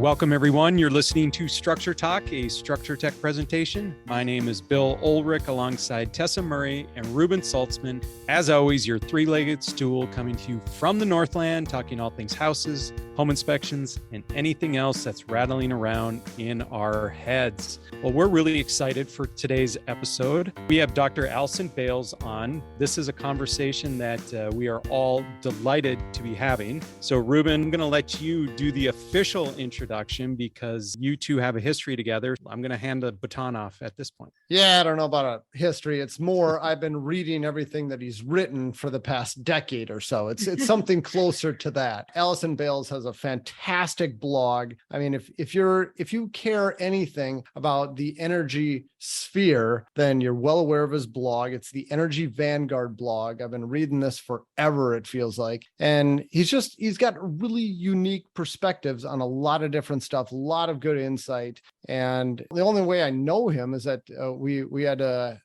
Welcome, everyone. You're listening to Structure Talk, a Structure Tech presentation. My name is Bill Ulrich alongside Tessa Murray and Ruben Saltzman. As always, your three-legged stool coming to you from the Northland, talking all things houses, home inspections, and anything else that's rattling around in our heads. Well, we're really excited for today's episode. We have Dr. Allison Bales on. This is a conversation that we are all delighted to be having. So, Ruben, I'm going to let you do the official introduction because you two have a history together. I'm going to hand the baton off at this point. Yeah, I don't know about a history. It's more, I've been reading everything that he's written for the past decade or so. It's something closer to that. Allison Bales has a fantastic blog. I mean, if you care anything about the energy sphere, then you're well aware of his blog. It's the Energy Vanguard blog. I've been reading this forever, it feels like. And he's got really unique perspectives on a lot of different stuff, a lot of good insight. And the only way I know him is that we had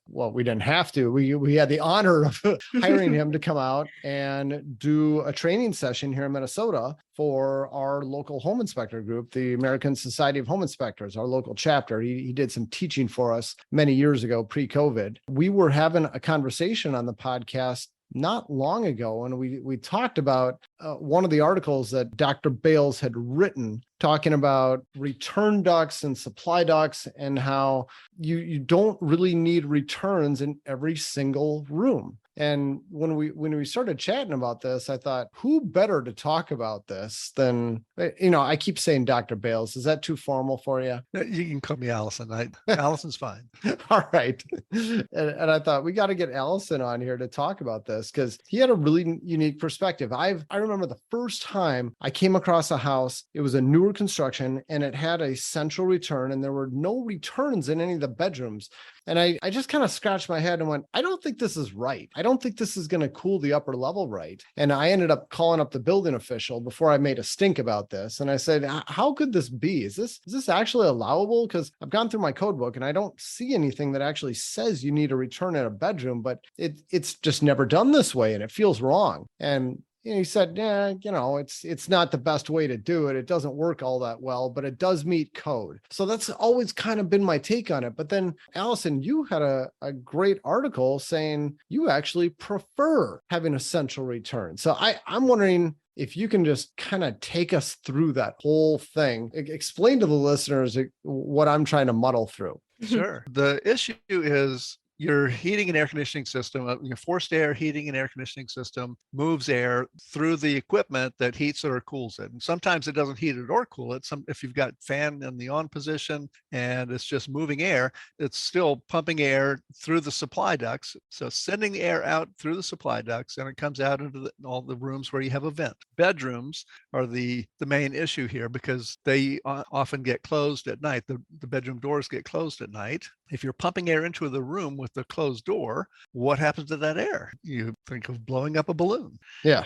we didn't have to. We had the honor of hiring him to come out and do a training session here in Minnesota for our local home inspector group, the American Society of Home Inspectors, our local chapter. He did some teaching for us many years ago, pre-COVID. We were having a conversation on the podcast not long ago, and we talked about one of the articles that Dr. Bales had written talking about return ducts and supply ducts and how you don't really need returns in every single room. And when we started chatting about this, I thought, who better to talk about this than, I keep saying Dr. Bales. Is that too formal for you? You can call me Allison. Allison's fine. All right. And I thought we got to get Allison on here to talk about this because he had a really unique perspective. I remember the first time I came across a house, it was a newer construction and it had a central return and there were no returns in any of the bedrooms. And I just kind of scratched my head and went, I don't think this is right. I don't think this is going to cool the upper level right. And I ended up calling up the building official before I made a stink about this. And I said, how could this be? Is this actually allowable? Because I've gone through my code book and I don't see anything that actually says you need a return in a bedroom, but it's just never done this way and it feels wrong. And he said, yeah, it's not the best way to do it. It doesn't work all that well, but it does meet code. So that's always kind of been my take on it. But then, Allison, you had a great article saying you actually prefer having a central return. So I'm wondering if you can just kind of take us through that whole thing. Explain to the listeners what I'm trying to muddle through. Sure. The issue is your heating and air conditioning system, your forced air heating and air conditioning system moves air through the equipment that heats it or cools it. And sometimes it doesn't heat it or cool it. If you've got fan in the on position and it's just moving air, it's still pumping air through the supply ducts. So sending air out through the supply ducts and it comes out into all the rooms where you have a vent. Bedrooms are the main issue here because they often get closed at night. The bedroom doors get closed at night. If you're pumping air into the room with the closed door, what happens to that air? You think of blowing up a balloon. Yeah.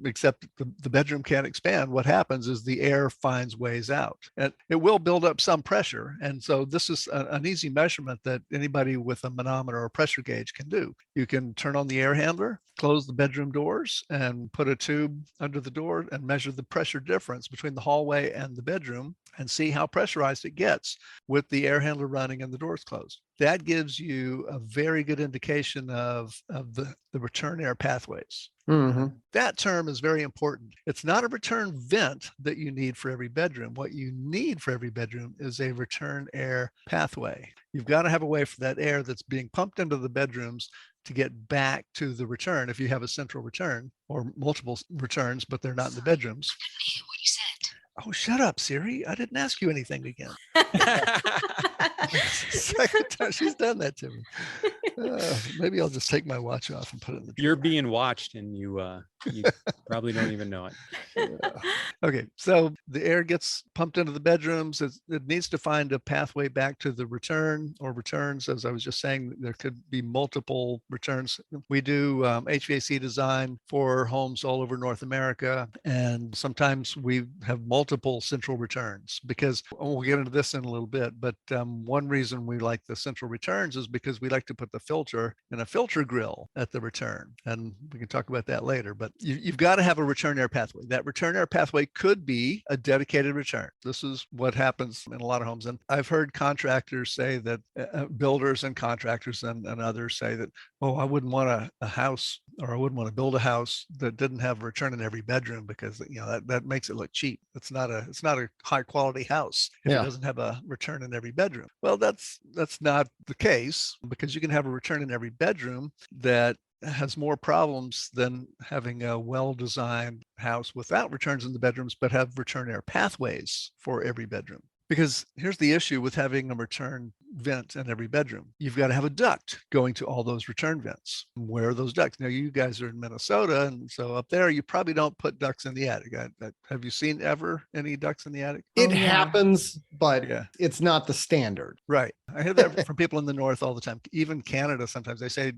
Except the bedroom can't expand. What happens is the air finds ways out and it will build up some pressure. And so this is an easy measurement that anybody with a manometer or pressure gauge can do. You can turn on the air handler, close the bedroom doors and put a tube under the door and measure the pressure difference between the hallway and the bedroom and see how pressurized it gets with the air handler running and the doors closed. That gives you a very good indication of the return air pathways. Mm-hmm. That term is very important. It's not a return vent that you need for every bedroom. What you need for every bedroom is a return air pathway. You've got to have a way for that air that's being pumped into the bedrooms to get back to the return if you have a central return or multiple returns, but they're not in the bedrooms. What you said. Oh, shut up, Siri. I didn't ask you anything again. Second time she's done that to me. Maybe I'll just take my watch off and put it in the drawer. You're being watched and you probably don't even know it. Okay, so the air gets pumped into the bedrooms. It needs to find a pathway back to the return or returns. As I was just saying, there could be multiple returns. We do HVAC design for homes all over North America, and sometimes we have multiple central returns because we'll get into this in a little bit. But one reason we like the central returns is because we like to put the filter in a filter grill at the return, and we can talk about that later. But but you've got to have a return air pathway. That return air pathway could be a dedicated return. This is what happens in a lot of homes. And I've heard contractors say that, builders and contractors and others say that, oh, I wouldn't want a house, or I wouldn't want to build a house that didn't have a return in every bedroom, because that makes it look cheap. It's not a high quality house if it doesn't have a return in every bedroom. Well, that's not the case, because you can have a return in every bedroom that has more problems than having a well-designed house without returns in the bedrooms, but have return air pathways for every bedroom. Because here's the issue with having a return vent in every bedroom. You've got to have a duct going to all those return vents. Where are those ducts? Now, you guys are in Minnesota, and so up there, you probably don't put ducts in the attic. Have you seen ever any ducts in the attic? It happens, but Yeah. it's not the standard. Right. I hear that from people in the north all the time. Even Canada, sometimes they say,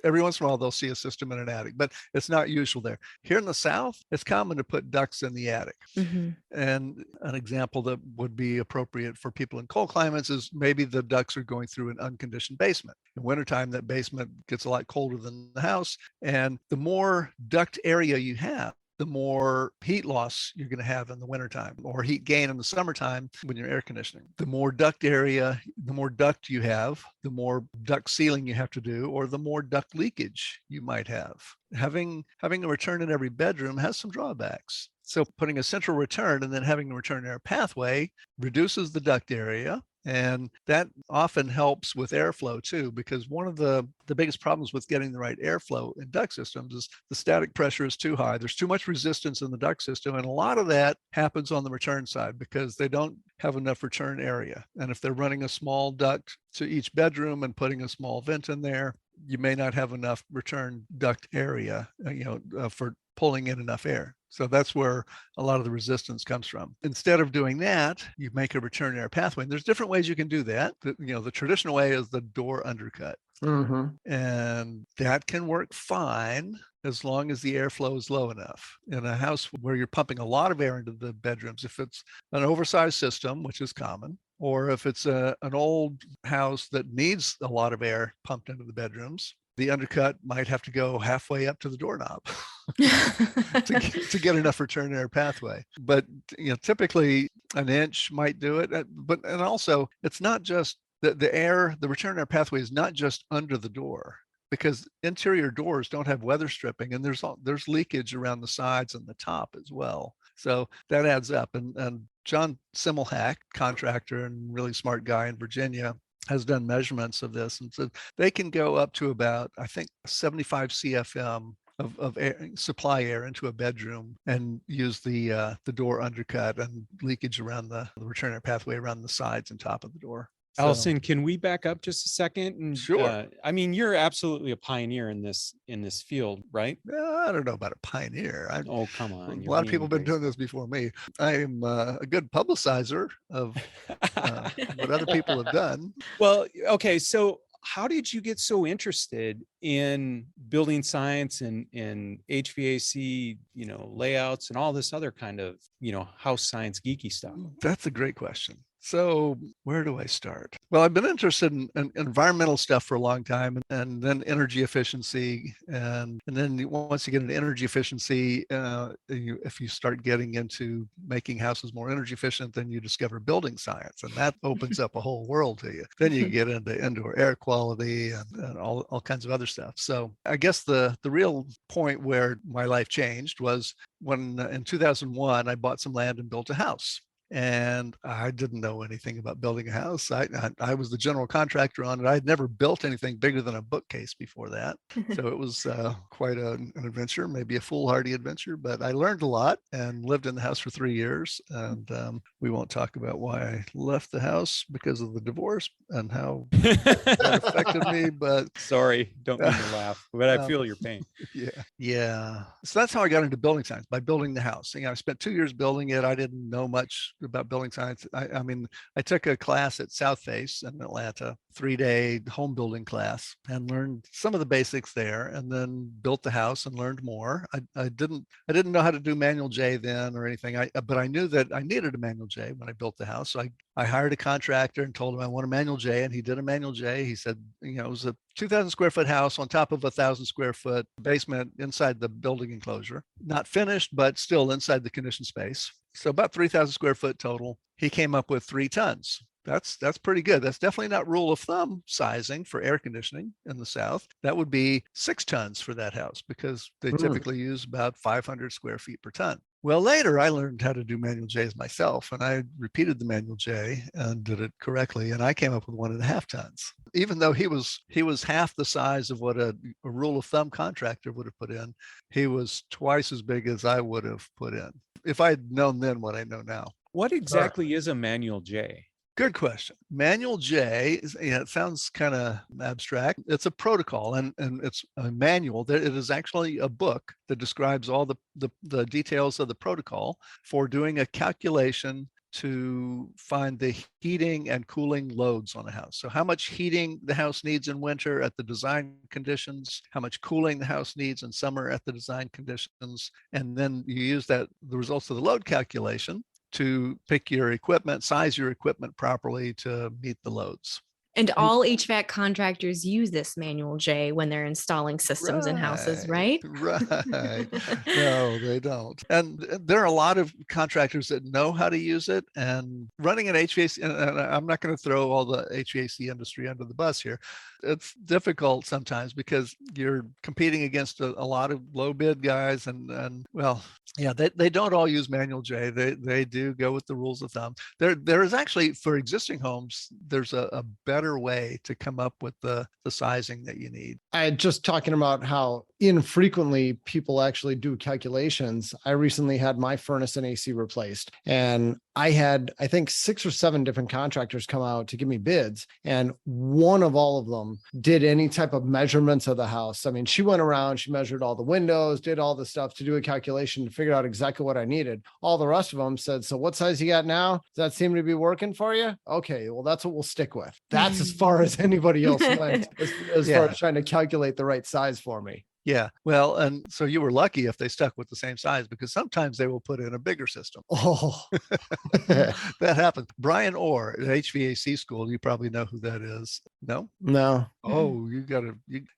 every once in a while they'll see a system in an attic, but it's not usual there. Here in the South, it's common to put ducts in the attic. Mm-hmm. And an example that would be appropriate for people in cold climates is maybe the ducts are going through an unconditioned basement. In wintertime, that basement gets a lot colder than the house. And the more duct area you have, the more heat loss you're going to have in the wintertime, or heat gain in the summertime when you're air conditioning. The more duct area, the more duct you have, the more duct sealing you have to do, or the more duct leakage you might have. Having a return in every bedroom has some drawbacks. So putting a central return and then having a return air pathway reduces the duct area. And that often helps with airflow too, because one of the biggest problems with getting the right airflow in duct systems is the static pressure is too high. There's too much resistance in the duct system. And a lot of that happens on the return side because they don't have enough return area. And if they're running a small duct to each bedroom and putting a small vent in there, you may not have enough return duct area, for pulling in enough air. So that's where a lot of the resistance comes from. Instead of doing that, you make a return air pathway. And there's different ways you can do that. The traditional way is the door undercut. Mm-hmm. And that can work fine as long as the airflow is low enough. In a house where you're pumping a lot of air into the bedrooms, if it's an oversized system, which is common, or if it's an old house that needs a lot of air pumped into the bedrooms, the undercut might have to go halfway up to the doorknob to get enough return air pathway. But typically an inch might do it. And also, it's not just the return air pathway is not just under the door, because interior doors don't have weather stripping, and there's leakage around the sides and the top as well. So that adds up. And John Simmelhack, contractor and really smart guy in Virginia, has done measurements of this, and so they can go up to about, I think, 75 CFM of air, supply air into a bedroom, and use the door undercut and leakage around the return air pathway around the sides and top of the door. Allison, can we back up just a second? And, sure. You're absolutely a pioneer in this field, right? I don't know about a pioneer. Oh, come on. A lot of people have been doing this before me. I am a good publicizer of what other people have done. Well, okay. So how did you get so interested in building science and HVAC, layouts and all this other kind of, house science geeky stuff? That's a great question. So where do I start? Well, I've been interested in environmental stuff for a long time, and then energy efficiency. And then once you get into energy efficiency, if you start getting into making houses more energy efficient, then you discover building science, and that opens up a whole world to you. Then you get into indoor air quality and all kinds of other stuff. So I guess the real point where my life changed was when in 2001, I bought some land and built a house. And I didn't know anything about building a house. I was the general contractor on it. I had never built anything bigger than a bookcase before that. So it was quite an adventure, maybe a foolhardy adventure, but I learned a lot and lived in the house for 3 years. And we won't talk about why I left the house because of the divorce and how that affected me. But sorry, don't mean to laugh, but I feel your pain. Yeah. So that's how I got into building science, by building the house. I spent 2 years building it. I didn't know much about building science. I mean, I took a class at South Face in Atlanta, 3-day home building class, and learned some of the basics there, and then built the house and learned more. I didn't know how to do manual J then or anything. But I knew that I needed a manual J when I built the house. So I hired a contractor and told him I want a manual J, and he did a manual J. He said, it was a 2,000 square foot house on top of a 1,000 square foot basement inside the building enclosure, not finished, but still inside the conditioned space. So about 3,000 square foot total. He came up with 3 tons. That's pretty good. That's definitely not rule of thumb sizing for air conditioning in the South. That would be 6 tons for that house because they typically use about 500 square feet per ton. Well, later I learned how to do manual J's myself, and I repeated the manual J and did it correctly, and I came up with 1.5 tons. Even though he was half the size of what a rule of thumb contractor would have put in, he was twice as big as I would have put in if I had known then what I know now. What exactly is a manual J? Good question. Manual J, it sounds kind of abstract. It's a protocol and it's a manual. It is actually a book that describes all the details of the protocol for doing a calculation to find the heating and cooling loads on a house. So how much heating the house needs in winter at the design conditions, how much cooling the house needs in summer at the design conditions. And then you use the results of the load calculation to pick your equipment, size your equipment properly to meet the loads. And all HVAC contractors use this manual J when they're installing systems in houses, right? Right. No, they don't. And there are a lot of contractors that know how to use it. And running an HVAC, and I'm not going to throw all the HVAC industry under the bus here. It's difficult sometimes because you're competing against a lot of low bid guys. And well, yeah, they don't all use manual J. They do go with the rules of thumb. There is actually, for existing homes, there's a better way to come up with the sizing that you need. I just talking about how infrequently people actually do calculations. I recently had my furnace and AC replaced, and I had, I think, 6 or 7 different contractors come out to give me bids, and one of all of them did any type of measurements of the house. I mean, she went around, she measured all the windows, did all the stuff to do a calculation to figure out exactly what I needed. All the rest of them said, so what size you got now? Does that seem to be working for you? Okay, well, that's what we'll stick with. That's as far as anybody else went as far as trying to calculate the right size for me. Yeah. Well, and so you were lucky if they stuck with the same size, because sometimes they will put in a bigger system. Oh, that happens. Brian Orr at HVAC school, you probably know who that is. No? no. Oh, you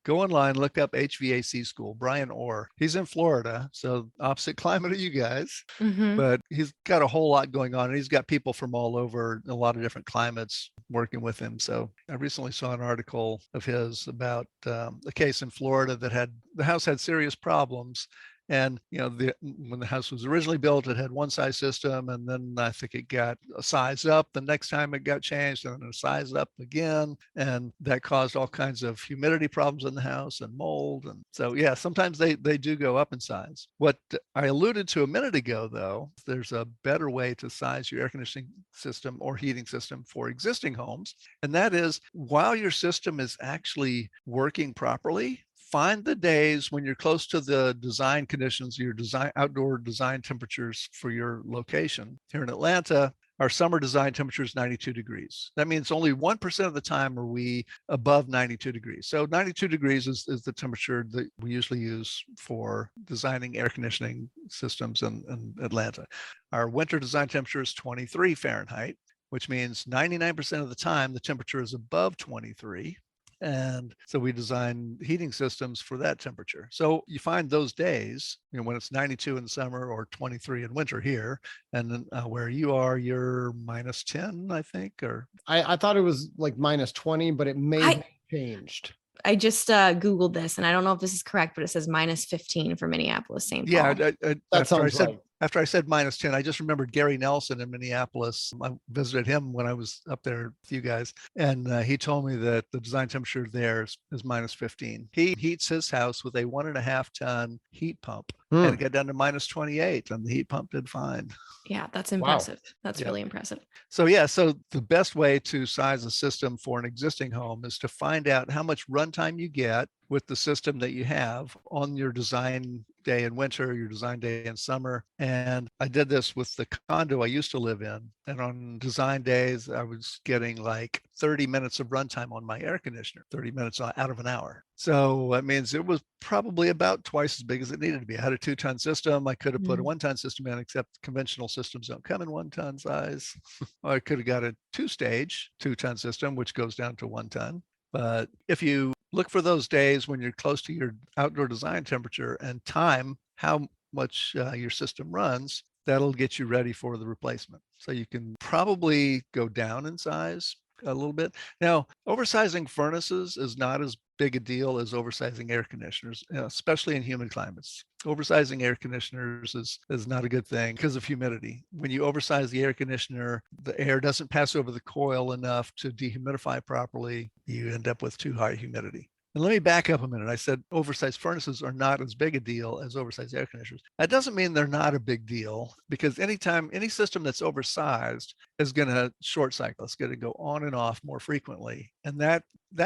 go online, look up HVAC school, Brian Orr. He's in Florida, so opposite climate of you guys, but he's got a whole lot going on, and he's got people from all over, a lot of different climates working with him. So I recently saw an article of his about a case in Florida that the house had serious problems. And, when the house was originally built, it had one size system. And then I think it got sized up the next time it got changed, and then it sized up again. And that caused all kinds of humidity problems in the house and mold. And so, yeah, sometimes they do go up in size. What I alluded to a minute ago, though, there's a better way to size your air conditioning system or heating system for existing homes. And that is, while your system is actually working properly, find the days when you're close to the design conditions, your outdoor design temperatures for your location. Here in Atlanta, our summer design temperature is 92 degrees. That means only 1% of the time are we above 92 degrees. So 92 degrees is the temperature that we usually use for designing air conditioning systems in Atlanta. Our winter design temperature is 23 Fahrenheit, which means 99% of the time the temperature is above 23. And so we design heating systems for that temperature. So you find those days, when it's 92 in the summer or 23 in winter here, and then where you are, you're minus 10, I think, or I thought it was like minus 20, but it may have changed. I just Googled this, and I don't know if this is correct, but it says minus 15 for Minneapolis, St. Paul. Yeah, that sounds right. After I said minus 10, I just remembered Gary Nelson in Minneapolis. I visited him when I was up there with you guys. And he told me that the design temperature there is minus 15. He heats his house with a 1.5 ton heat pump. and it got down to minus 28 and the heat pump did fine. Yeah, that's Wow. impressive. That's Yeah. really impressive. So yeah, so the best way to size a system for an existing home is to find out how much runtime you get with the system that you have on your design day in winter, your design day in summer. And I did this with the condo I used to live in. And on design days, I was getting like 30 minutes of runtime on my air conditioner, 30 minutes out of an hour. So that means it was probably about twice as big as it needed to be. I had a 2-ton system. I could have put a 1-ton system in, except conventional systems don't come in 1-ton size. Or I could have got a 2-stage 2-ton system, which goes down to 1 ton. But if you look for those days when you're close to your outdoor design temperature and time how much your system runs, that'll get you ready for the replacement. So you can probably go down in size a little bit. Now, oversizing furnaces is not as big a deal as oversizing air conditioners, especially in humid climates. Oversizing air conditioners is not a good thing because of humidity. When you oversize the air conditioner, the air doesn't pass over the coil enough to dehumidify properly. You end up with too high humidity. And let me back up a minute. I said oversized furnaces are not as big a deal as oversized air conditioners. That doesn't mean they're not a big deal, because anytime any system that's oversized is going to short cycle. It's going to go on and off more frequently. And that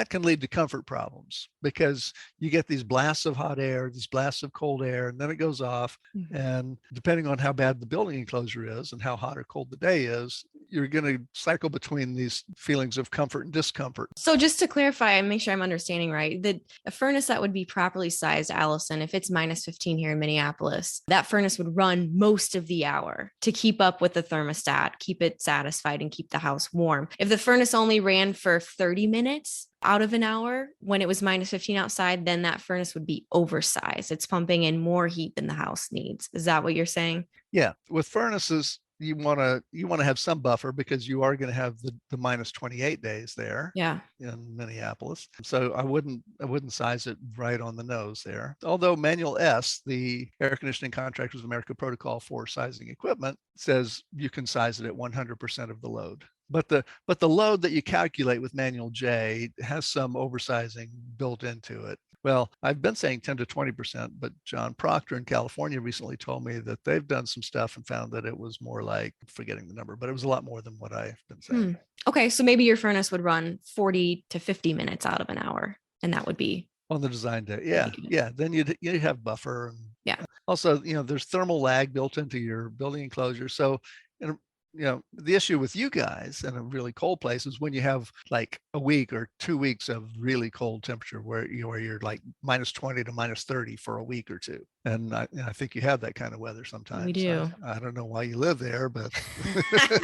can lead to comfort problems, because you get these blasts of hot air, these blasts of cold air, and then it goes off. And depending on how bad the building enclosure is and how hot or cold the day is, you're going to cycle between these feelings of comfort and discomfort. So just to clarify and make sure I'm understanding right, a furnace that would be properly sized, Allison, if it's minus 15 here in Minneapolis, that furnace would run most of the hour to keep up with the thermostat, keep it satisfied, and keep the house warm. If the furnace only ran for 30 minutes out of an hour when it was minus 15 outside, then that furnace would be oversized. It's pumping in more heat than the house needs. Is that what you're saying? Yeah, with furnaces, you want to have some buffer, because you are going to have the minus 28 days there. Yeah. In Minneapolis. So I wouldn't size it right on the nose there. Although Manual S, the Air Conditioning Contractors of America protocol for sizing equipment, says you can size it at 100% of the load. But the load that you calculate with Manual J has some oversizing built into it. Well, I've been saying 10 to 20%, but John Proctor in California recently told me that they've done some stuff and found that it was more like, forgetting the number, but it was a lot more than what I've been saying. Okay, so maybe your furnace would run 40 to 50 minutes out of an hour, and that would be on the design day. Yeah. Then you'd have buffer. Yeah. Also, there's thermal lag built into your building enclosure. So, the issue with you guys in a really cold place is when you have like a week or 2 weeks of really cold temperature where you're like minus 20 to minus 30 for a week or two. And I think you have that kind of weather sometimes. We do. I don't know why you live there, but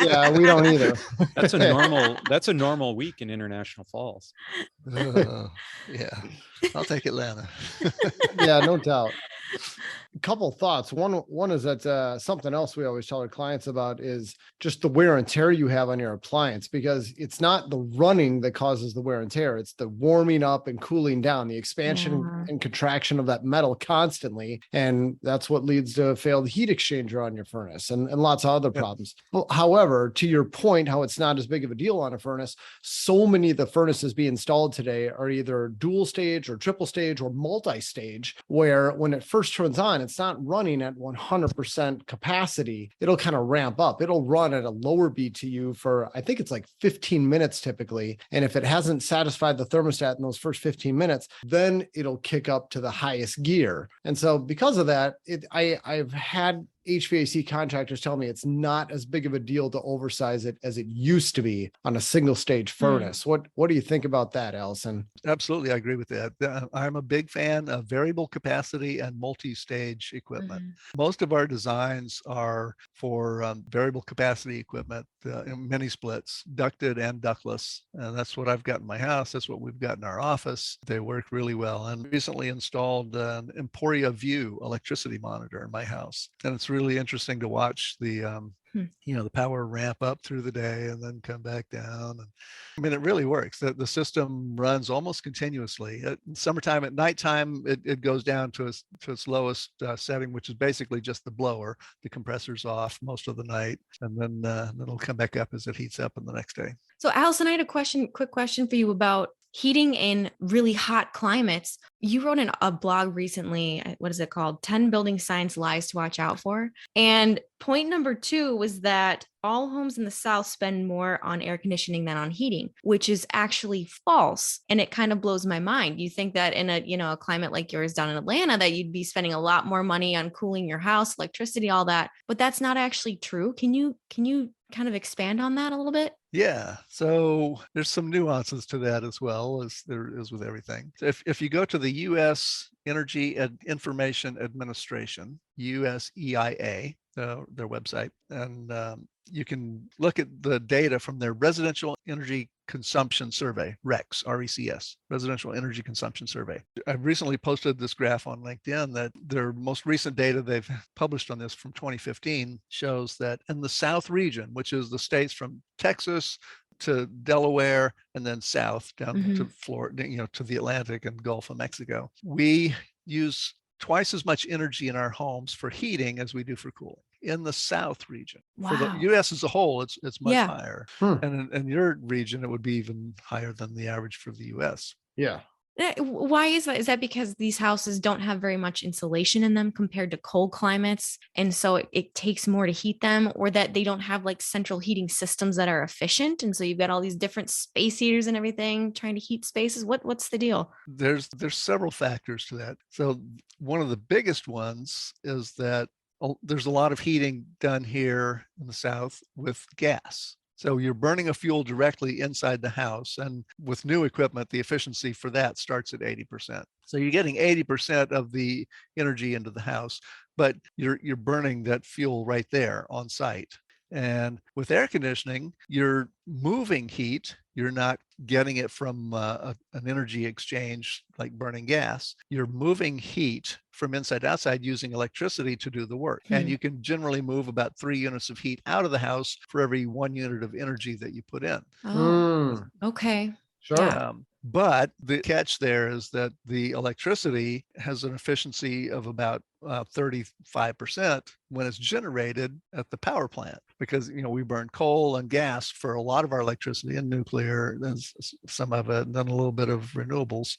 Yeah, we don't either. That's a normal week in International Falls. Yeah, I'll take Atlanta. Yeah, no doubt. A couple thoughts. One is that something else we always tell our clients about is just the wear and tear you have on your appliance, because it's not the running that causes the wear and tear. It's the warming up and cooling down, the expansion and contraction of that metal constantly. And that's what leads to a failed heat exchanger on your furnace and lots of other problems. Well, however, to your point, how it's not as big of a deal on a furnace, so many of the furnaces being installed today are either dual stage or triple stage or multi-stage, where when it first turns on, it's not running at 100% capacity. It'll kind of ramp up. It'll run at a lower BTU for, I think it's like 15 minutes typically. And if it hasn't satisfied the thermostat in those first 15 minutes, then it'll kick up to the highest gear. And so because of that, I've had HVAC contractors tell me it's not as big of a deal to oversize it as it used to be on a single stage furnace. What do you think about that, Allison? Absolutely, I agree with that. I'm a big fan of variable capacity and multi-stage equipment. Most of our designs are for variable capacity equipment, mini splits, ducted and ductless. And that's what I've got in my house. That's what we've got in our office. They work really well. And recently installed an Emporia View electricity monitor in my house. And it's really interesting to watch the the power ramp up through the day and then come back down. And I mean, it really works. The system runs almost continuously. At summertime, at nighttime, it goes down to its lowest setting, which is basically just the blower. The compressor's off most of the night, and then it'll come back up as it heats up in the next day. So Allison, I had a quick question for you about heating in really hot climates. You wrote in a blog recently, what is it called? 10 building science lies to watch out for. And point number 2 was that all homes in the South spend more on air conditioning than on heating, which is actually false. And it kind of blows my mind. You think that in a climate like yours down in Atlanta, that you'd be spending a lot more money on cooling your house, electricity, all that, but that's not actually true. Can you kind of expand on that a little bit? Yeah, so there's some nuances to that as well as there is with everything. So if you go to the U.S. Energy Information Administration, USEIA, their website, and you can look at the data from their Residential Energy Consumption Survey, RECS, R-E-C-S, Residential Energy Consumption Survey. I've recently posted this graph on LinkedIn that their most recent data they've published on this from 2015 shows that in the South region, which is the states from Texas to Delaware and then south down to Florida, to the Atlantic and Gulf of Mexico, we use twice as much energy in our homes for heating as we do for cooling in the South region. Wow. For the US as a whole, it's much higher. Hmm. And in your region, it would be even higher than the average for the US. Yeah. Why is that? Is that because these houses don't have very much insulation in them compared to cold climates, and so it takes more to heat them, or that they don't have like central heating systems that are efficient, and so you've got all these different space heaters and everything trying to heat spaces? What's the deal? There's several factors to that. So one of the biggest ones is that there's a lot of heating done here in the South with gas. So you're burning a fuel directly inside the house. And with new equipment, the efficiency for that starts at 80%. So you're getting 80% of the energy into the house, but you're burning that fuel right there on site. And with air conditioning, you're moving heat. You're not getting it from an energy exchange like burning gas. You're moving heat from inside to outside using electricity to do the work. And you can generally move about 3 units of heat out of the house for every 1 unit of energy that you put in. Oh, okay. Sure. Yeah. But the catch there is that the electricity has an efficiency of about 35% when it's generated at the power plant, because we burn coal and gas for a lot of our electricity, and nuclear, there's some of it, and then a little bit of renewables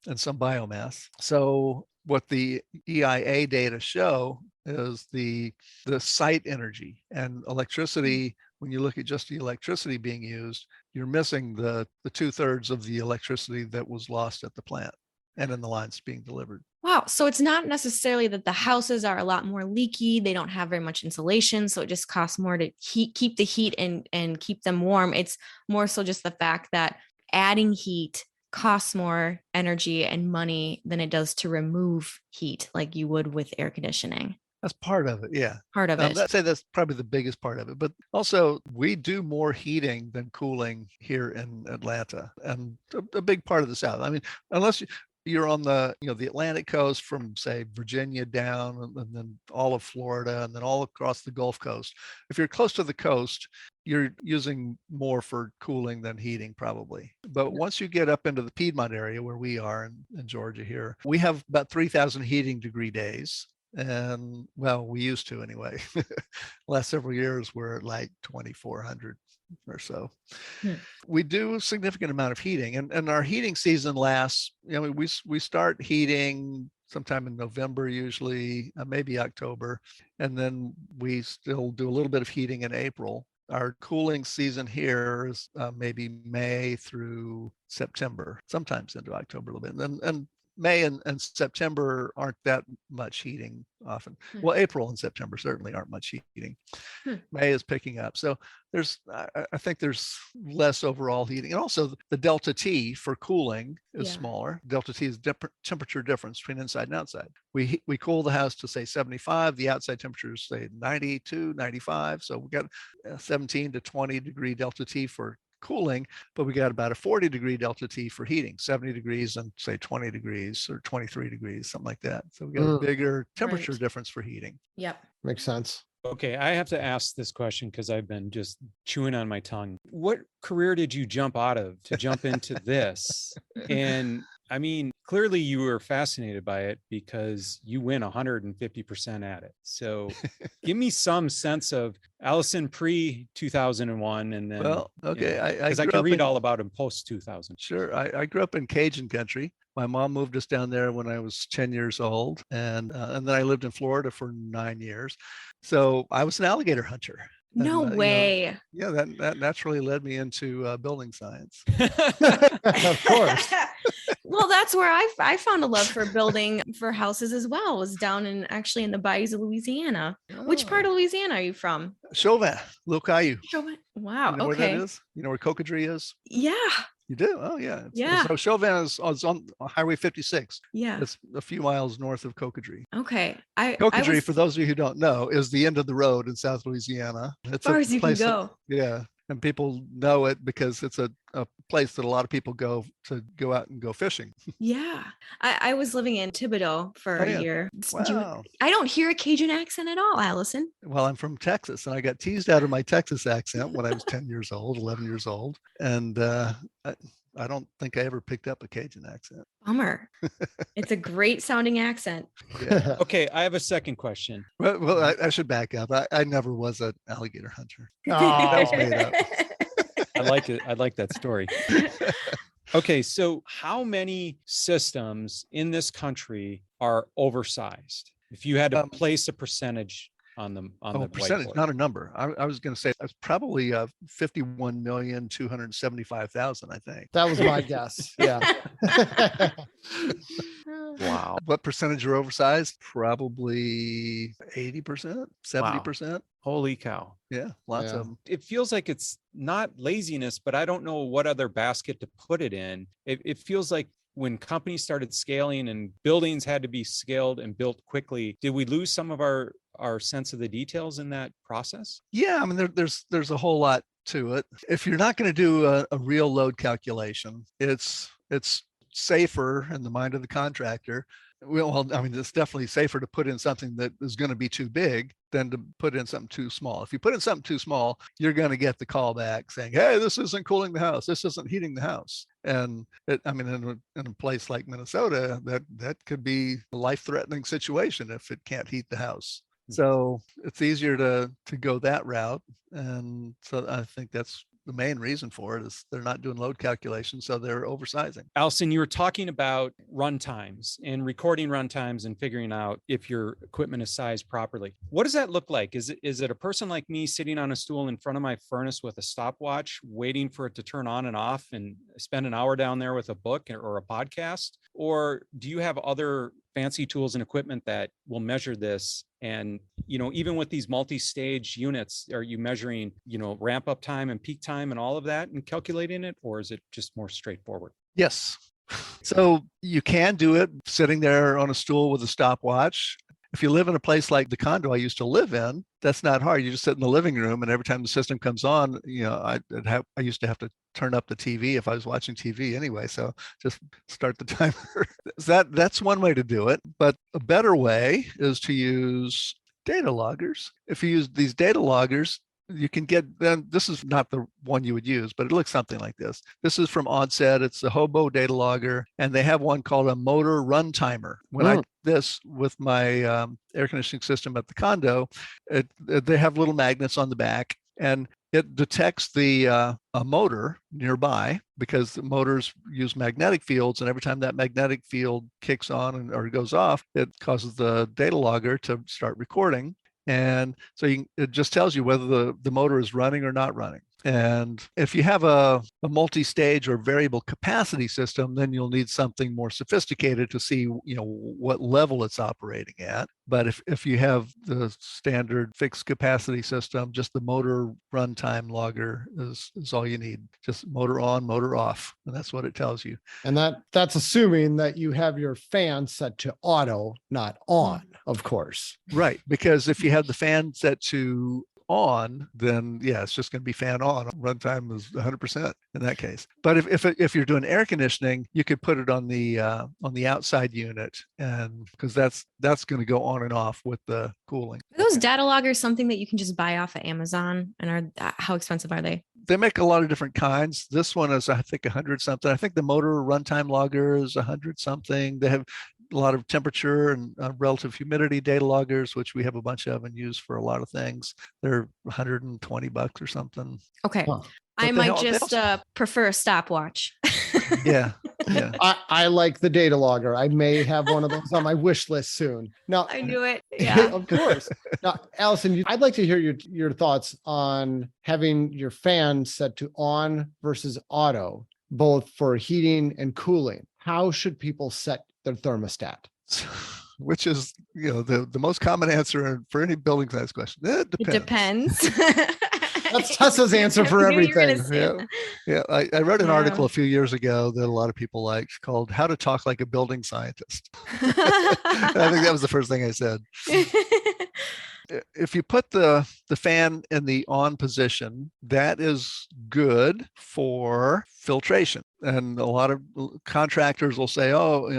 and some biomass. So what the EIA data show is the site energy and electricity. When you look at just the electricity being used, you're missing the 2/3 of the electricity that was lost at the plant and in the lines being delivered. Wow. So it's not necessarily that the houses are a lot more leaky. They don't have very much insulation. So it just costs more to keep the heat and keep them warm. It's more so just the fact that adding heat costs more energy and money than it does to remove heat like you would with air conditioning. That's part of it. Yeah. Part of it. I'd say that's probably the biggest part of it. But also, we do more heating than cooling here in Atlanta, and a big part of the South. I mean, unless you're on the the Atlantic coast from, say, Virginia down, and then all of Florida, and then all across the Gulf Coast. If you're close to the coast, you're using more for cooling than heating probably. But once you get up into the Piedmont area where we are in Georgia here, we have about 3,000 heating degree days. And well, we used to anyway. Last several years we're at like 2,400 or so. We do a significant amount of heating, and our heating season lasts, we start heating sometime in November, usually, maybe October, and then we still do a little bit of heating in April. Our cooling season here is maybe May through September, sometimes into October a little bit. And May and September aren't that much heating often. Well, April and September certainly aren't much heating. May is picking up. So I think there's less overall heating. And also the delta T for cooling is smaller. Delta T is temperature difference between inside and outside. We cool the house to, say, 75. The outside temperature is, say, 92, 95. So we got 17 to 20 degree delta T for cooling, but we got about a 40 degree delta T for heating, 70 degrees and, say, 20 degrees or 23 degrees, something like that. So we got a bigger temperature difference for heating. Yep. Makes sense. Okay, I have to ask this question because I've been just chewing on my tongue. What career did you jump out of to jump into this? And I mean, clearly you were fascinated by it because you win 150% at it. So give me some sense of Allison pre 2001, and then, Well, okay. because I grew can up read in, all about him post 2000. Sure. I grew up in Cajun country. My mom moved us down there when I was 10 years old. And then I lived in Florida for 9 years. So I was an alligator hunter. No And, way. yeah, that naturally led me into building science. Of course. Well, that's where I found a love for building for houses as well. Was down in actually in the bayous of Louisiana. Which part of Louisiana are you from? Chauvin, Little Caillou. Wow. You know where that is? You know where Cocodrie is? Yeah. You do? Oh, yeah. Yeah. So Chauvin is on Highway 56. Yeah. It's a few miles north of Cocodrie. Okay. I Cocodrie, was for those of you who don't know, is the end of the road in South Louisiana. It's far a as you can place that- go. yeah. And people know it because it's a place that a lot of people go to go out and go fishing. Yeah. I was living in Thibodeau for Oh, a yeah. year. Wow. I don't hear a Cajun accent at all, Allison. Well, I'm from Texas, and I got teased out of my Texas accent when I was 10 years old, 11 years old. And I don't think I ever picked up a Cajun accent. Bummer. It's a great sounding accent. Yeah. Okay, I have a second question. Well, I should back up. I never was an alligator hunter. Oh. was made up. I like it. I like that story. Okay, so how many systems in this country are oversized? If you had to place a percentage on them, on the percentage, whiteboard. not a number. I was going to say it's probably 51,275,000, I think. That was my guess. Yeah. Wow. What percentage are oversized? Probably 80%, 70%. Holy cow. Yeah, lots Yeah. of them. It feels like it's not laziness, but I don't know what other basket to put it in. It feels like when companies started scaling and buildings had to be scaled and built quickly, did we lose some of our sense of the details in that process? Yeah, I mean, there's a whole lot to it. If you're not going to do a real load calculation, it's safer in the mind of the contractor. Well, I mean, it's definitely safer to put in something that is going to be too big than to put in something too small. If you put in something too small, you're going to get the call back saying, hey, this isn't cooling the house. This isn't heating the house. And I mean, in a place like Minnesota, that could be a life-threatening situation if it can't heat the house. So it's easier to go that route. And so I think that's the main reason for it is they're not doing load calculations, so they're oversizing. Allison, you were talking about run times and recording run times and figuring out if your equipment is sized properly. What does that look like? Is it a person like me sitting on a stool in front of my furnace with a stopwatch, waiting for it to turn on and off and spend an hour down there with a book or a podcast? Or do you have other fancy tools and equipment that will measure this? And, even with these multi-stage units, are you measuring, ramp up time and peak time and all of that and calculating it? Or is it just more straightforward? Yes. So you can do it sitting there on a stool with a stopwatch. If you live in a place like the condo I used to live in, that's not hard. You just sit in the living room, and every time the system comes on, I used to have to turn up the TV if I was watching TV anyway. So just start the timer. That's one way to do it. But a better way is to use data loggers. If you use these data loggers, you can get, then this is not the one you would use, but it looks something like this. This is from Onset. It's the Hobo data logger, and they have one called a motor run timer. When I did this with my air conditioning system at the condo, they have little magnets on the back, and it detects the a motor nearby because the motors use magnetic fields, and every time that magnetic field kicks on or goes off, it causes the data logger to start recording. And so it just tells you whether the motor is running or not running. And if you have a multi-stage or variable capacity system, then you'll need something more sophisticated to see, what level it's operating at. But if you have the standard fixed capacity system, just the motor runtime logger is all you need. Just motor on, motor off, and that's what it tells you. And that's assuming that you have your fan set to auto, not on, of course. Right, because if you have the fan set to on, then yeah, it's just going to be fan on. Runtime is 100% in that case. But if you're doing air conditioning, you could put it on the outside unit, and because that's going to go on and off with the cooling. Are those data loggers something that you can just buy off of Amazon? And how expensive are they? They make a lot of different kinds. This one is, I think, 100 something. I think the motor runtime logger is 100 something. They have a lot of temperature and relative humidity data loggers, which we have a bunch of and use for a lot of things. They're $120 or something. Okay. Huh. I But might just prefer a stopwatch. Yeah. Yeah. I like the data logger. I may have one of those on my wish list soon. Now, I knew it. Yeah. of course. Now, Allison, I'd like to hear your thoughts on having your fan set to on versus auto, both for heating and cooling. How should people set their thermostat? Which is, the most common answer for any building size question. It depends. It depends. That's Tessa's answer for I knew you were gonna everything. say Yeah. that. Yeah. I read an Yeah. article a few years ago that a lot of people liked called How to Talk Like a Building Scientist. I think that was the first thing I said. If you put the fan in the on position, that is good for filtration. And a lot of contractors will say, oh,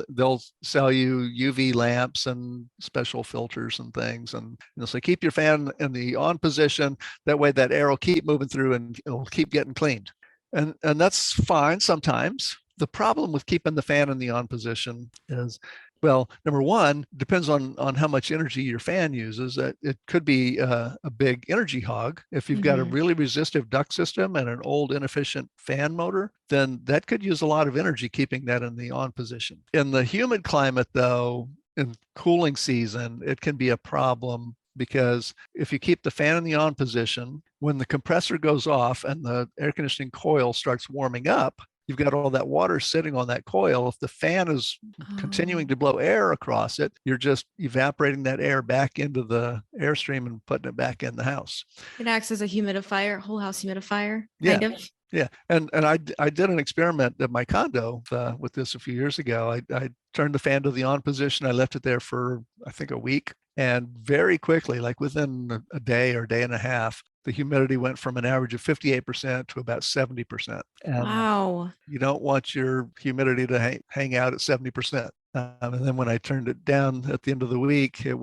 they'll sell you UV lamps and special filters and things. And they'll say, keep your fan in the on position. That way that air will keep moving through and it'll keep getting cleaned. And that's fine sometimes. The problem with keeping the fan in the on position is, well, number one, depends on how much energy your fan uses. It could be a big energy hog. If you've got a really resistive duct system and an old inefficient fan motor, then that could use a lot of energy keeping that in the on position. In the humid climate, though, in cooling season, it can be a problem because if you keep the fan in the on position, when the compressor goes off and the air conditioning coil starts warming up, you've got all that water sitting on that coil. If the fan is continuing to blow air across it, you're just evaporating that air back into the airstream and putting it back in the house. It acts as a humidifier, whole house humidifier, Yeah. kind of. Yeah. And I did an experiment at my condo with this a few years ago. I turned the fan to the on position. I left it there for, I think, a week. And very quickly, like within a day or day and a half, the humidity went from an average of 58% to about 70%. And Wow. you don't want your humidity to hang out at 70%. And then when I turned it down at the end of the week, it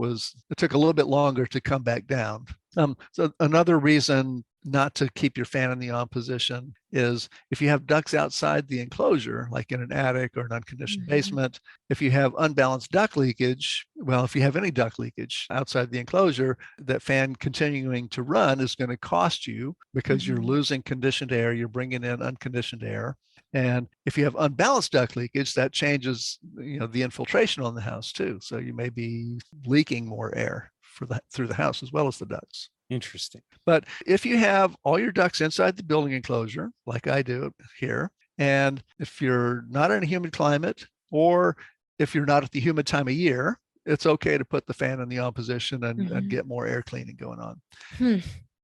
took a little bit longer to come back down. So another reason not to keep your fan in the on position is if you have ducts outside the enclosure, like in an attic or an unconditioned basement, if you have unbalanced duct leakage, well, if you have any duct leakage outside the enclosure, that fan continuing to run is going to cost you because you're losing conditioned air, you're bringing in unconditioned air. And if you have unbalanced duct leakage, that changes, the infiltration on the house too. So you may be leaking more air through the house as well as the ducts. Interesting. But if you have all your ducts inside the building enclosure, like I do here, and if you're not in a humid climate, or if you're not at the humid time of year, it's okay to put the fan in the on position and get more air cleaning going on.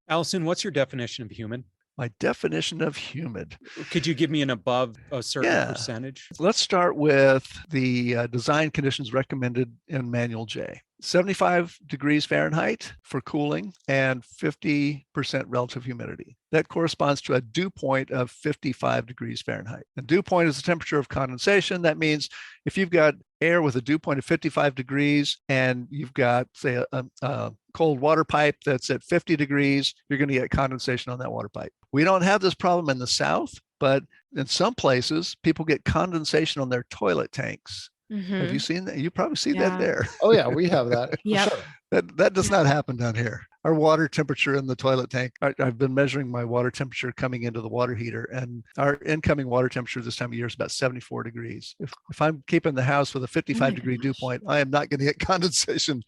Allison, what's your definition of humid? My definition of humid. Could you give me an above a certain percentage? Let's start with the design conditions recommended in Manual J. 75 degrees Fahrenheit for cooling and 50% relative humidity. That corresponds to a dew point of 55 degrees Fahrenheit. And dew point is the temperature of condensation. That means if you've got air with a dew point of 55 degrees and you've got, say, a cold water pipe that's at 50 degrees, you're going to get condensation on that water pipe. We don't have this problem in the South, but in some places, people get condensation on their toilet tanks. Have you seen that? You probably see that there. Oh yeah, we have that. Yeah. Sure. That does not happen down here. Our water temperature in the toilet tank, I've been measuring my water temperature coming into the water heater, and our incoming water temperature this time of year is about 74 degrees. If I'm keeping the house with a 55 degree dew point, I am not going to get condensation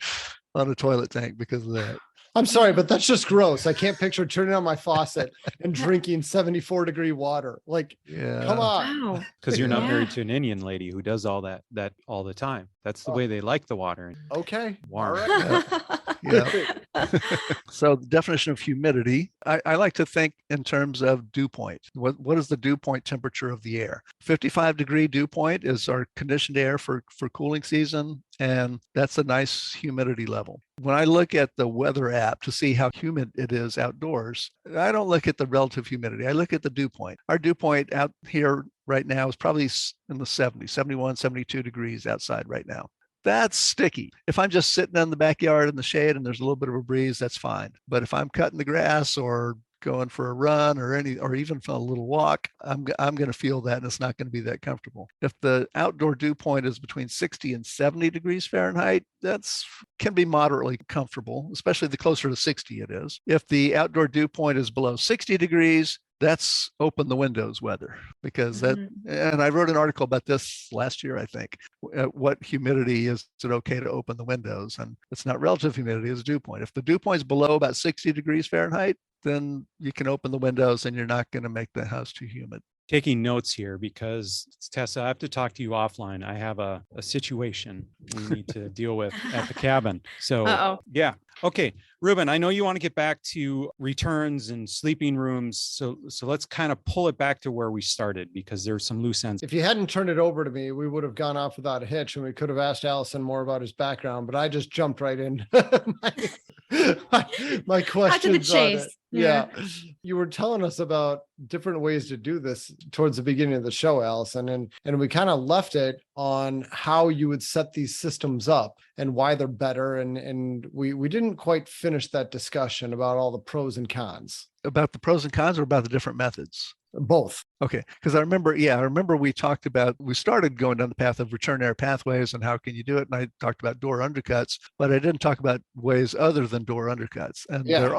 on a toilet tank because of that. I'm sorry, but that's just gross. I can't picture turning on my faucet and drinking 74-degree water. Like, come on. Wow. Because you're not Yeah. married to an Indian lady who does all that all the time. That's the way they like the water. Okay. Warm. All right. Yeah. So the definition of humidity, I like to think in terms of dew point. What is the dew point temperature of the air? 55 degree dew point is our conditioned air for cooling season. And that's a nice humidity level. When I look at the weather app to see how humid it is outdoors, I don't look at the relative humidity. I look at the dew point. Our dew point out here right now is probably in the 70, 71, 72 degrees outside right now. That's sticky. If I'm just sitting in the backyard in the shade and there's a little bit of a breeze, that's fine. But if I'm cutting the grass or going for a run or even for a little walk, I'm going to feel that, and it's not going to be that comfortable. If the outdoor dew point is between 60 and 70 degrees Fahrenheit, that's can be moderately comfortable, especially the closer to 60 it is. If the outdoor dew point is below 60 degrees, that's open the windows weather, because and I wrote an article about this last year, I think. At what humidity is it okay to open the windows? And it's not relative humidity, it's dew point. If the dew point is below about 60 degrees Fahrenheit, then you can open the windows and you're not going to make the house too humid. Taking notes here because, Tessa, I have to talk to you offline. I have a situation we need to deal with at the cabin. So, yeah. Okay, Ruben, I know you want to get back to returns and sleeping rooms. So let's kind of pull it back to where we started, because there's some loose ends. If you hadn't turned it over to me, we would have gone off without a hitch, and we could have asked Allison more about his background, but I just jumped right in. my questions to the chase. on it. Yeah. You were telling us about different ways to do this towards the beginning of the show, Allison, and we kind of left it on how you would set these systems up and why they're better. And we didn't quite finish that discussion about all the pros and cons. About the pros and cons, or about the different methods? Both. Okay. Because I remember we started going down the path of return air pathways and how can you do it. And I talked about door undercuts, but I didn't talk about ways other than door undercuts. And there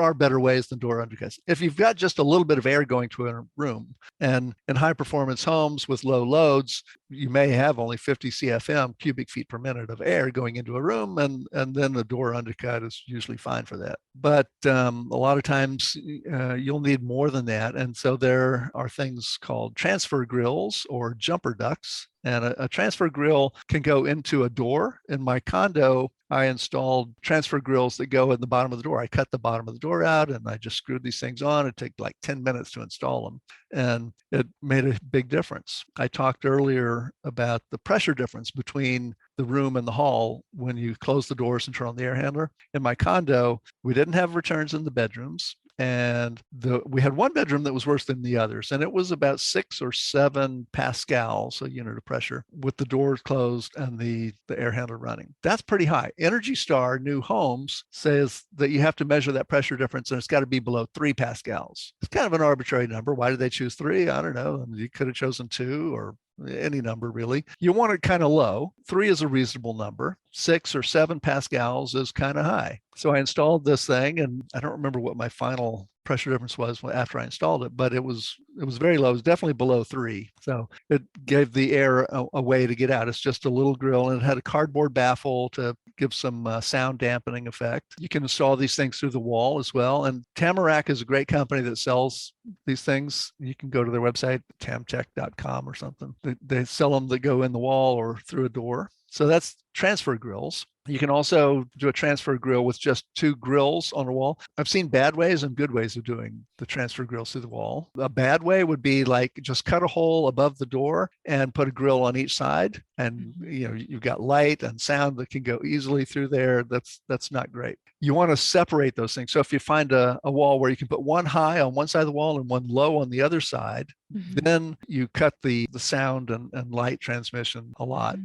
are better ways than door undercuts. If you've got just a little bit of air going to a room, and in high performance homes with low loads, you may have only 50 CFM, cubic feet per minute, of air going into a room, and then the door undercut is usually fine for that. But a lot of times you'll need more than that. And so there are things called transfer grills or jumper ducts. And a transfer grill can go into a door. In my condo, I installed transfer grills that go in the bottom of the door. I cut the bottom of the door out and I just screwed these things on. It took like 10 minutes to install them. And it made a big difference. I talked earlier about the pressure difference between the room and the hall when you close the doors and turn on the air handler. In my condo, we didn't have returns in the bedrooms. And we had one bedroom that was worse than the others. And it was about 6 or 7 pascals, a unit of pressure, with the doors closed and the air handler running. That's pretty high. Energy Star New Homes says that you have to measure that pressure difference, and it's got to be below 3 pascals. It's kind of an arbitrary number. Why did they choose 3? I don't know. I mean, you could have chosen 2 or any number, really. You want it kind of low. 3 is a reasonable number. 6 or 7 pascals is kind of high. So I installed this thing, and I don't remember what my final pressure difference was after I installed it, but it was very low. It was definitely below 3. So it gave the air a way to get out. It's just a little grill, and it had a cardboard baffle to give some sound dampening effect. You can install these things through the wall as well. And Tamarack is a great company that sells these things. You can go to their website, tamtech.com or something. They sell them that go in the wall or through a door. So that's transfer grills. You can also do a transfer grill with just 2 grills on a wall. I've seen bad ways and good ways of doing the transfer grills through the wall. A bad way would be like just cut a hole above the door and put a grill on each side. And you've got light and sound that can go easily through there. That's not great. You want to separate those things. So if you find a wall where you can put one high on one side of the wall and one low on the other side, then you cut the sound and light transmission a lot.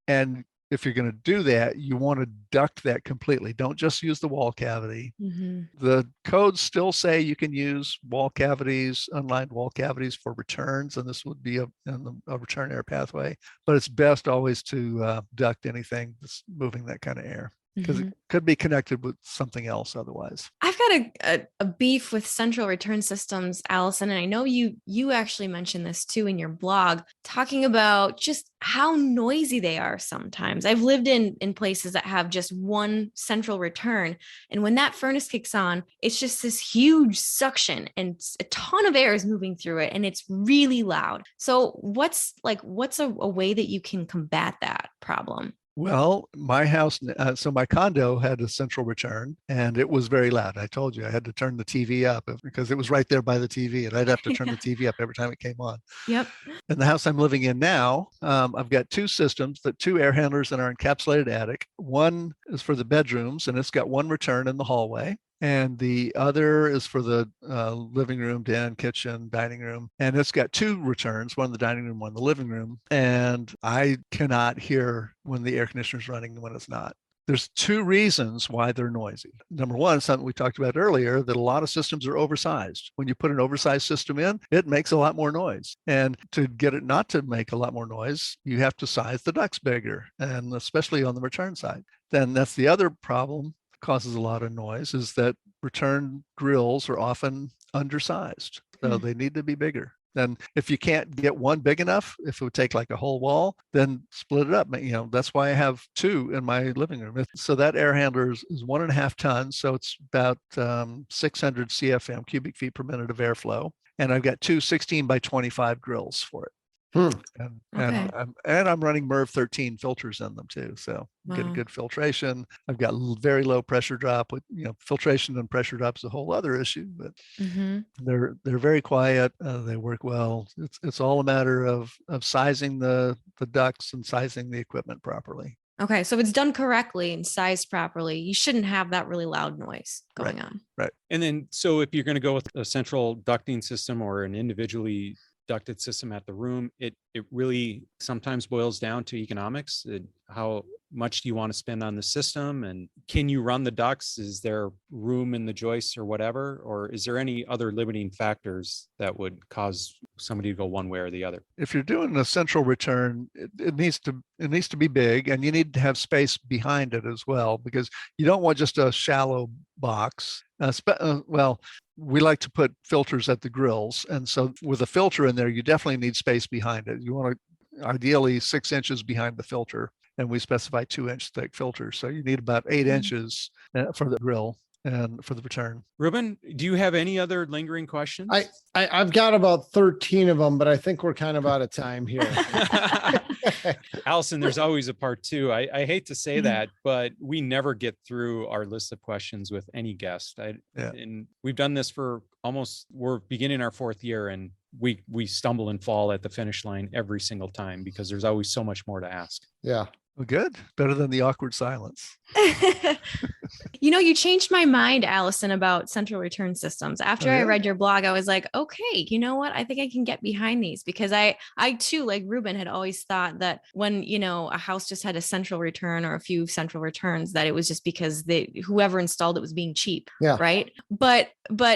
And if you're going to do that, you want to duct that completely. Don't just use the wall cavity. The codes still say you can use wall cavities, unlined wall cavities for returns, and this would be a return air pathway. But it's best always to duct anything that's moving that kind of air, because it could be connected with something else otherwise. I've got a beef with central return systems, Allison, and I know you actually mentioned this too in your blog, talking about just how noisy they are sometimes. I've lived in places that have just one central return, and when that furnace kicks on, it's just this huge suction and a ton of air is moving through it, and it's really loud. So what's a way that you can combat that problem? Well, my house, so my condo had a central return, and it was very loud. I told you I had to turn the TV up because it was right there by the TV, and I'd have to turn the TV up every time it came on. Yep. In the house I'm living in now, I've got 2 systems, 2 air handlers in our encapsulated attic. One is for the bedrooms, and it's got 1 return in the hallway. And the other is for the living room, den, kitchen, dining room. And it's got 2 returns, one in the dining room, one in the living room. And I cannot hear when the air conditioner is running and when it's not. there's two reasons why they're noisy. Number one, something we talked about earlier, that a lot of systems are oversized. When you put an oversized system in, it makes a lot more noise. And to get it not to make a lot more noise, you have to size the ducts bigger, and especially on the return side. Then that's the other problem, causes a lot of noise, is that return grills are often undersized. So they need to be bigger. Then if you can't get one big enough, if it would take like a whole wall, then split it up. That's why I have two in my living room. So that air handler is 1.5 tons. So it's about 600 CFM, cubic feet per minute of airflow. And I've got two 16 by 25 grills for it. And I'm running MERV 13 filters in them too, so get a good filtration. I've got very low pressure drop. With filtration and pressure drop is a whole other issue, but they're very quiet. They work well. It's all a matter of sizing the ducts and sizing the equipment properly. Okay, so if it's done correctly and sized properly, you shouldn't have that really loud noise going on. Right. And then, so if you're going to go with a central ducting system or an individually ducted system at the room, it really sometimes boils down to economics. How much do you want to spend on the system, and can you run the ducts? Is there room in the joists or whatever, or is there any other limiting factors that would cause somebody to go one way or the other? If you're doing a central return, it needs to be big, and you need to have space behind it as well, because you don't want just a shallow box. We like to put filters at the grills. And so with a filter in there, you definitely need space behind it. You want to ideally 6 inches behind the filter. And we specify 2-inch thick filters. So you need about 8 inches for the grill and for the return. Ruben, do you have any other lingering questions? I've got about 13 of them, but I think we're kind of out of time here. Allison, there's always a part two. I hate to say that, but we never get through our list of questions with any guest. And we've done this for we're beginning our 4th year, and we stumble and fall at the finish line every single time because there's always so much more to ask. Yeah. Well, good. Better than the awkward silence. You changed my mind, Allison, about central return systems. After I read your blog, I was like, okay, you know what? I think I can get behind these, because I too, like Ruben, had always thought that when, a house just had a central return or a few central returns, that it was just because whoever installed it was being cheap. Yeah. Right. But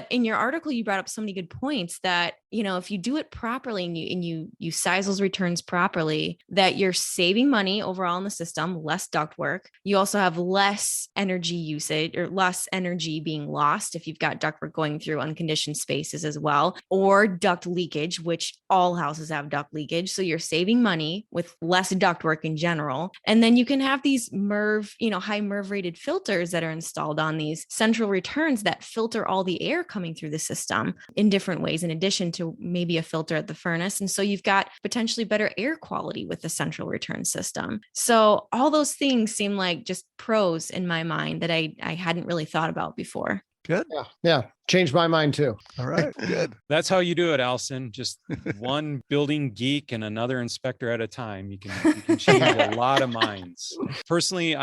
in your article, you brought up so many good points that, if you do it properly and you size those returns properly, that you're saving money overall in the system, less duct work. You also have less energy usage or less energy being lost if you've got ductwork going through unconditioned spaces as well, or duct leakage, which all houses have duct leakage. So you're saving money with less ductwork in general. And then you can have these MERV, high MERV rated filters that are installed on these central returns that filter all the air coming through the system in different ways, in addition to maybe a filter at the furnace. And so you've got potentially better air quality with the central return system. So all those things seem like just pros in my mind that I hadn't really thought about before. Good. Yeah. Changed my mind too. All right. Good. That's how you do it, Allison. Just one building geek and another inspector at a time. You can change a lot of minds. Personally,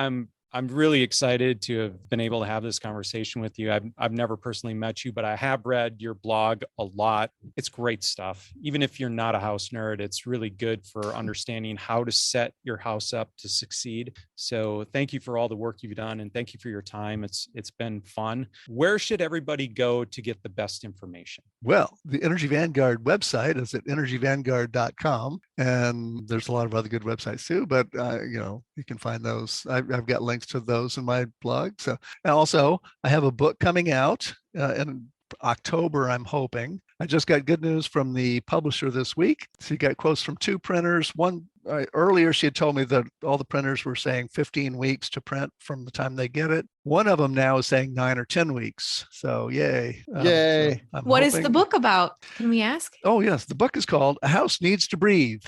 I'm really excited to have been able to have this conversation with you. I've never personally met you, but I have read your blog a lot. It's great stuff. Even if you're not a house nerd, it's really good for understanding how to set your house up to succeed. So thank you for all the work you've done, and thank you for your time. It's been fun. Where should everybody go to get the best information? Well, the Energy Vanguard website is at energyvanguard.com, and there's a lot of other good websites too, but you can find those. I've got links to those in my blog. So, and also I have a book coming out in October, I'm hoping. I just got good news from the publisher this week. She got quotes from 2 printers. One earlier, she had told me that all the printers were saying 15 weeks to print from the time they get it. One of them now is saying 9 or 10 weeks. So yay. Yay. So what is the book about? Can we ask? Oh, yes. The book is called A House Needs to Breathe.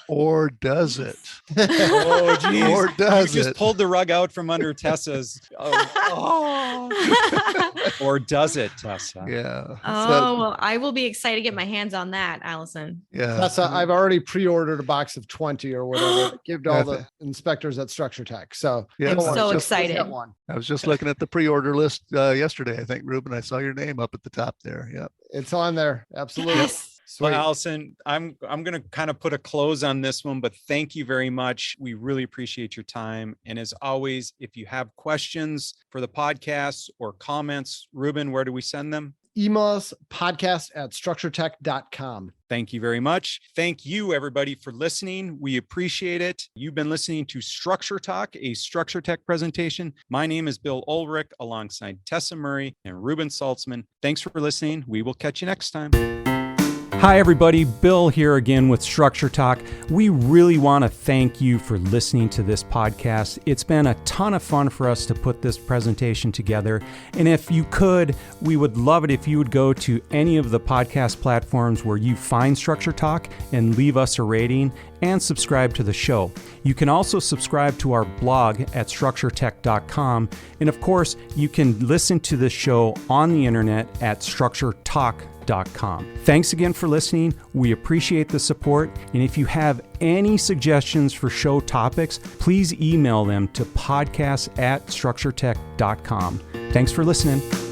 Or does it? Oh, geez. Or does you it? just pulled the rug out from under Tessa's. Or does it, Tessa? Yeah. Well, I will be excited to get my hands on that, Allison. Yeah. Tessa, I've already pre-ordered a box of 20 or whatever. Give to all the inspectors at Structure Tech. So yeah, I'm so excited. I was just looking at the pre-order list yesterday. I think, Ruben, I saw your name up at the top there. Yeah. It's on there. Absolutely. Yes. Well, Sweet. Allison, I'm going to kind of put a close on this one, but thank you very much. We really appreciate your time. And as always, if you have questions for the podcast or comments, Ruben, where do we send them? Email us podcast@structuretech.com. Thank you very much. Thank you, everybody, for listening. We appreciate it. You've been listening to Structure Talk, a Structure Tech presentation. My name is Bill Ulrich, alongside Tessa Murray and Ruben Saltzman. Thanks for listening. We will catch you next time. Hi, everybody. Bill here again with Structure Talk. We really want to thank you for listening to this podcast. It's been a ton of fun for us to put this presentation together. And if you could, we would love it if you would go to any of the podcast platforms where you find Structure Talk and leave us a rating and subscribe to the show. You can also subscribe to our blog at structuretech.com. And of course, you can listen to the show on the internet at structuretalk.com. Thanks again for listening. We appreciate the support. And if you have any suggestions for show topics, please email them to podcast@structuretech.com. Thanks for listening.